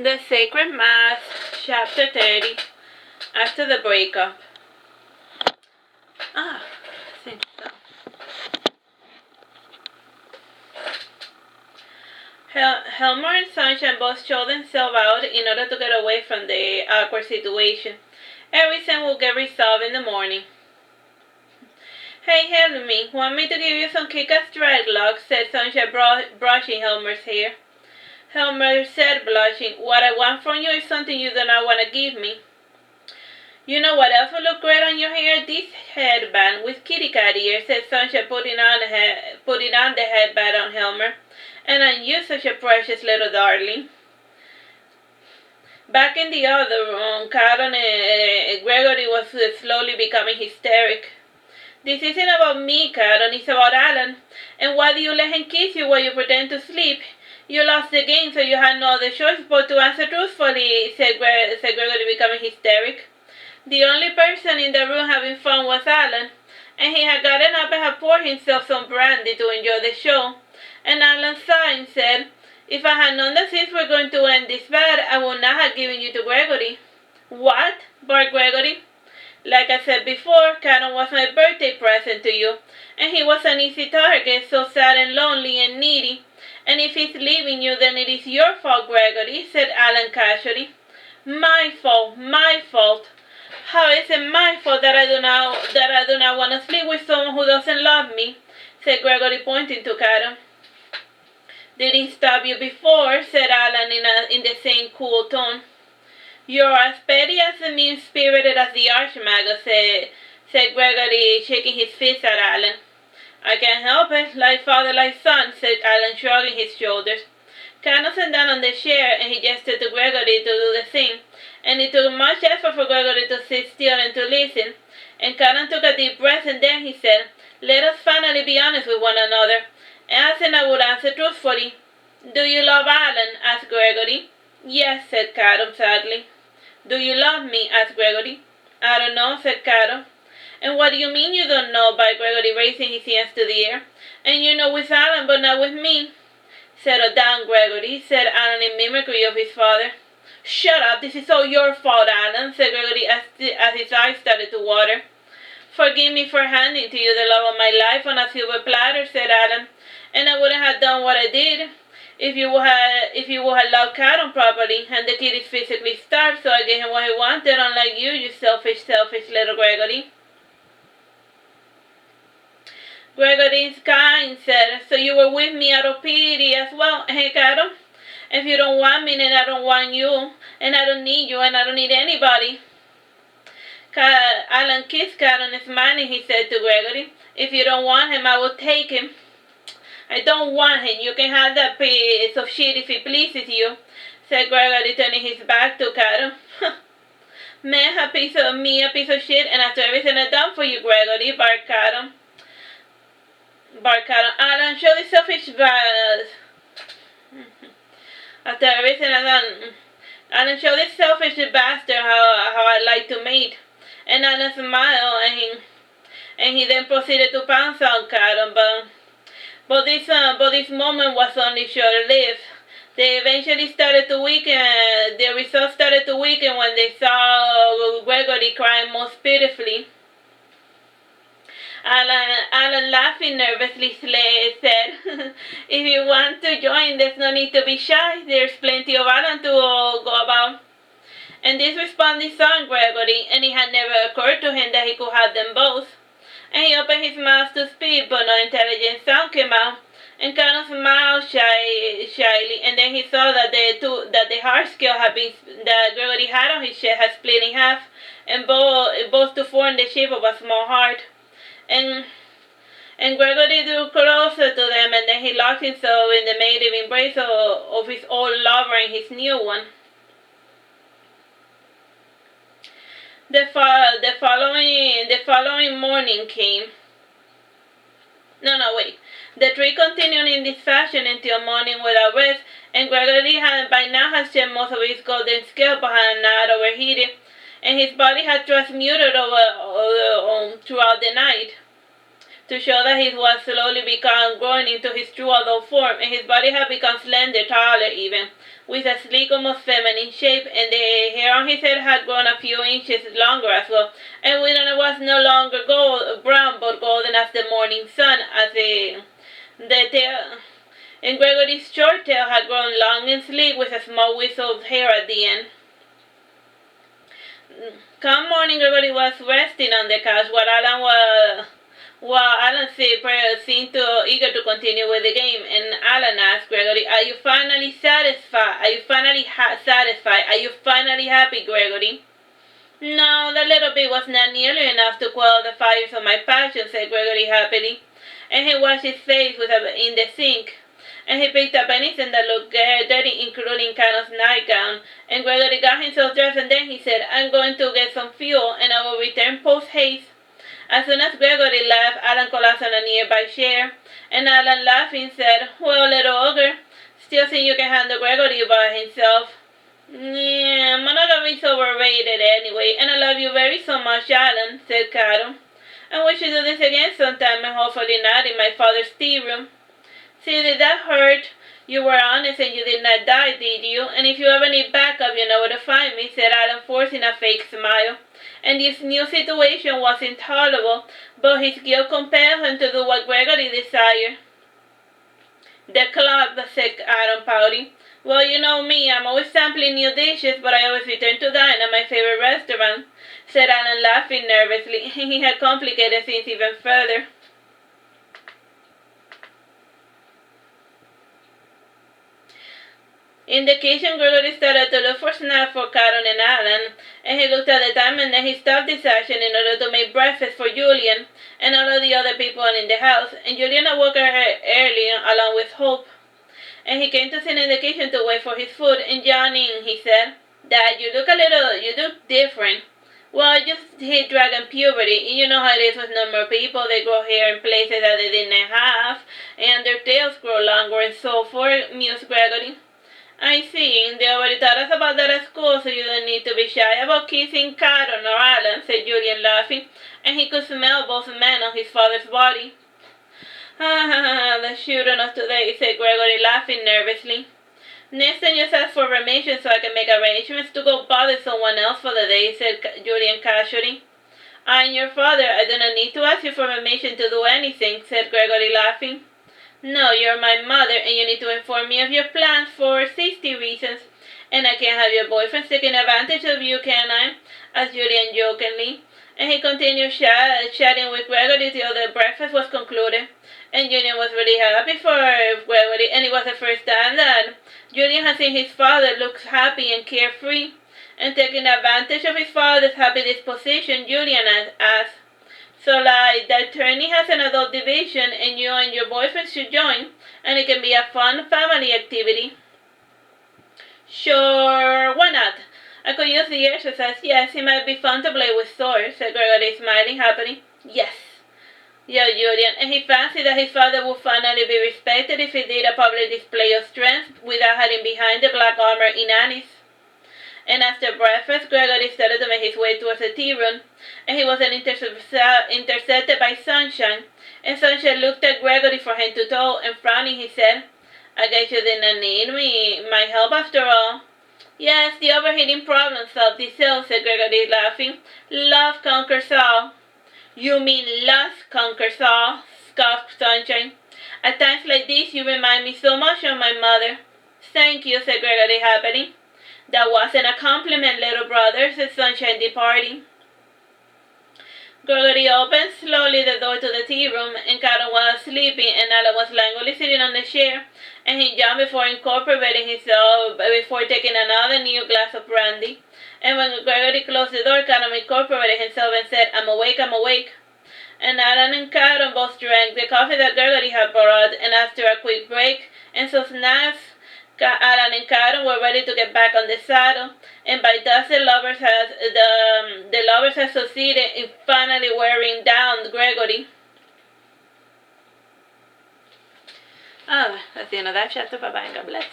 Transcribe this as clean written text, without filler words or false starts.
The Sacred Mass, Chapter 30, After the Breakup. Think so. Helmer and Sunshine both showed themselves out in order to get away from the awkward situation. Everything will get resolved in the morning. Hey, Helmy, want me to give you some kick-ass dreadlocks? Said Sunshine, brushing Helmer's hair. Helmer said, blushing, what I want from you is something you do not want to give me. You know what else would look great on your hair? This headband with kitty cat ears, said Sunshine, putting on the headband on Helmer. And on you, such a precious little darling. Back in the other room, Caron and Gregory was slowly becoming hysteric. This isn't about me, Caron, it's about Allan. And why do you let him kiss you while you pretend to sleep? You lost the game, so you had no other choice but to answer truthfully, said Gregory, becoming hysteric. The only person in the room having fun was Allan, and he had gotten up and had poured himself some brandy to enjoy the show. And Allan sighed and said, if I had known that things were going to end this bad, I would not have given you to Gregory. What? Barked Gregory. Like I said before, Caron was my birthday present to you, and he was an easy target, so sad and lonely and needy. And if he's leaving you, then it is your fault, Gregory, said Allan casually. My fault, my fault. How is it my fault that I do not want to sleep with someone who doesn't love me? Said Gregory, pointing to Caron. Didn't stop you before, said Allan in the same cool tone. You're as petty as and mean-spirited as the Arch Magus, said Gregory, shaking his fist at Allan. I can't help it, like father, like son, said Allan, shrugging his shoulders. Caron sat down on the chair, and he gestured to Gregory to do the same, and it took much effort for Gregory to sit still and to listen. And Caron took a deep breath, and then he said, let us finally be honest with one another. And I would answer truthfully. Do you love Allan? Asked Gregory. Yes, said Caron sadly. Do you love me? Asked Gregory. I don't know, said Caron. And what do you mean you don't know? By Gregory, raising his hands to the air. And you know with Allan, but not with me. Settle down, Gregory, said Allan in mimicry of his father. Shut up, this is all your fault, Allan, said Gregory as his eyes started to water. Forgive me for handing to you the love of my life on a silver platter, said Allan. And I wouldn't have done what I did if you would have loved Caron properly, and the kid is physically starved, so I gave him what he wanted, unlike you selfish little Gregory. Gregory is kind, said, so you were with me out of pity as well, hey Caron? If you don't want me, then I don't want you, and I don't need you, and I don't need anybody. Allan kissed Caron, smiling, he said to Gregory, if you don't want him, I will take him. I don't want him. You can have that piece of shit if it pleases you, said Gregory, turning his back to Caron. Man, a piece of shit, and after everything I've done for you, Gregory, barked Caron. Allan, show this selfish After everything I've done, Allan, show this selfish bastard how I like to mate. And Allan smiled, and he then proceeded to pounce on Caron, but this moment was only short-lived. They eventually started to weaken. The results started to weaken when they saw Gregory crying most pitifully. Allan laughing nervously said, if you want to join, there's no need to be shy. There's plenty of Allan to go about. And this responded son Gregory, and it had never occurred to him that he could have them both. And he opened his mouth to speak, but no intelligent sound came out. And Caron smiled shyly, and then he saw that the hard scale that Gregory had on his chest had split in half, and both to form the shape of a small heart. And Gregory drew closer to them, and then he locked himself in the mated embrace of his old lover and his new one. The following morning came. The tree continued in this fashion until morning without rest, and Gregory had by now shed most of his golden scale but had not overheated, and his body had transmuted throughout the night. to show that he was slowly growing into his true adult form, and his body had become slender, taller even, with a sleek, almost feminine shape, and the hair on his head had grown a few inches longer as well, and it was no longer brown, but golden as the morning sun, as the tail. And Gregory's short tail had grown long and sleek, with a small wisp of hair at the end. Come morning, Gregory was resting on the couch while Allan seemed eager to continue with the game, and Allan asked Gregory, "Are you finally satisfied? Are you finally satisfied? Are you finally happy, Gregory?" "No, that little bit was not nearly enough to quell the fires of my passion," said Gregory happily, and he washed his face in the sink. And he picked up anything that looked dirty, including Caron's nightgown. And Gregory got himself dressed, and then he said, "I'm going to get some fuel, and I will return post-haste." As soon as Gregory left, Allan collapsed on a nearby chair, and Allan, laughing, said, "Well, little ogre, still think you can handle Gregory by himself." "Yeah, monogamy's overrated anyway, and I love you very so much, Allan," said Caron. "And we should do this again sometime, and hopefully not in my father's tea room." "See, did that hurt? You were honest and you did not die, did you? And if you ever need backup, you know where to find me," said Allan, forcing a fake smile. And this new situation was intolerable, but his guilt compelled him to do what Gregory desired. "The club," said Caron, pouting. "Well, you know me, I'm always sampling new dishes, but I always return to dine at my favorite restaurant," said Allan, laughing nervously. He had complicated things even further. In the kitchen, Gregory started to look for snacks for Caron and Allan, and he looked at the time, and then he stopped this action in order to make breakfast for Julian and all of the other people in the house. And Julian awoke early along with Hope, and he came to sit in the kitchen to wait for his food. And yawning, he said, "Dad, you look different." "Well, I just hit dragon puberty, and you know how it is with normal people. They grow hair in places that they didn't have, and their tails grow longer and so forth," mused Gregory. "I see. They already taught us about that at school, so you don't need to be shy about kissing Caron or Allan," said Julian, laughing, and he could smell both men on his father's body. "Ha ha ha, the children of today," said Gregory, laughing nervously. "Next time just ask for permission so I can make arrangements to go bother someone else for the day," said Julian casually. "I'm your father. I do not need to ask you for permission to do anything," said Gregory, laughing. "No, you're my mother, and you need to inform me of your plans for safety reasons. And I can't have your boyfriend taking advantage of you, can I?" asked Julian jokingly. And he continued chatting with Gregory till the breakfast was concluded. And Julian was really happy for Gregory, and it was the first time that Julian had seen his father look happy and carefree. And taking advantage of his father's happy disposition, Julian asked, "So, like, the attorney has an adult division, and you and your boyfriend should join, and it can be a fun family activity." "Sure, why not? I could use the exercise. Yes, it might be fun to play with swords," said Gregory, smiling happily. "Yes," yelled Julian, and he fancied that his father would finally be respected if he did a public display of strength without hiding behind the black armor in Annie's. And after breakfast, Gregory started to make his way towards the tea room, and he was intercepted by Sunshine. And Sunshine looked at Gregory from head to toe, and frowning, he said, "I guess you did not need my help after all." "Yes, the overheating problem solved itself," said Gregory, laughing. "Love conquers all." "You mean lust conquers all," scoffed Sunshine. "At times like this, you remind me so much of my mother." "Thank you," said Gregory happily. "That wasn't a compliment, little brother," said Sunshine, departing. Gregory opened slowly the door to the tea room, and Caron was sleeping, and Allan was languidly sitting on the chair, and he yawned before taking another new glass of brandy. And when Gregory closed the door, Caron incorporated himself and said, I'm awake. And Allan and Caron both drank the coffee that Gregory had brought, and after a quick break and some snacks, Allan and Caron were ready to get back on the saddle, and by dusk the lovers had succeeded in finally wearing down Gregory. That's the end of that chapter. Bye-bye and God bless.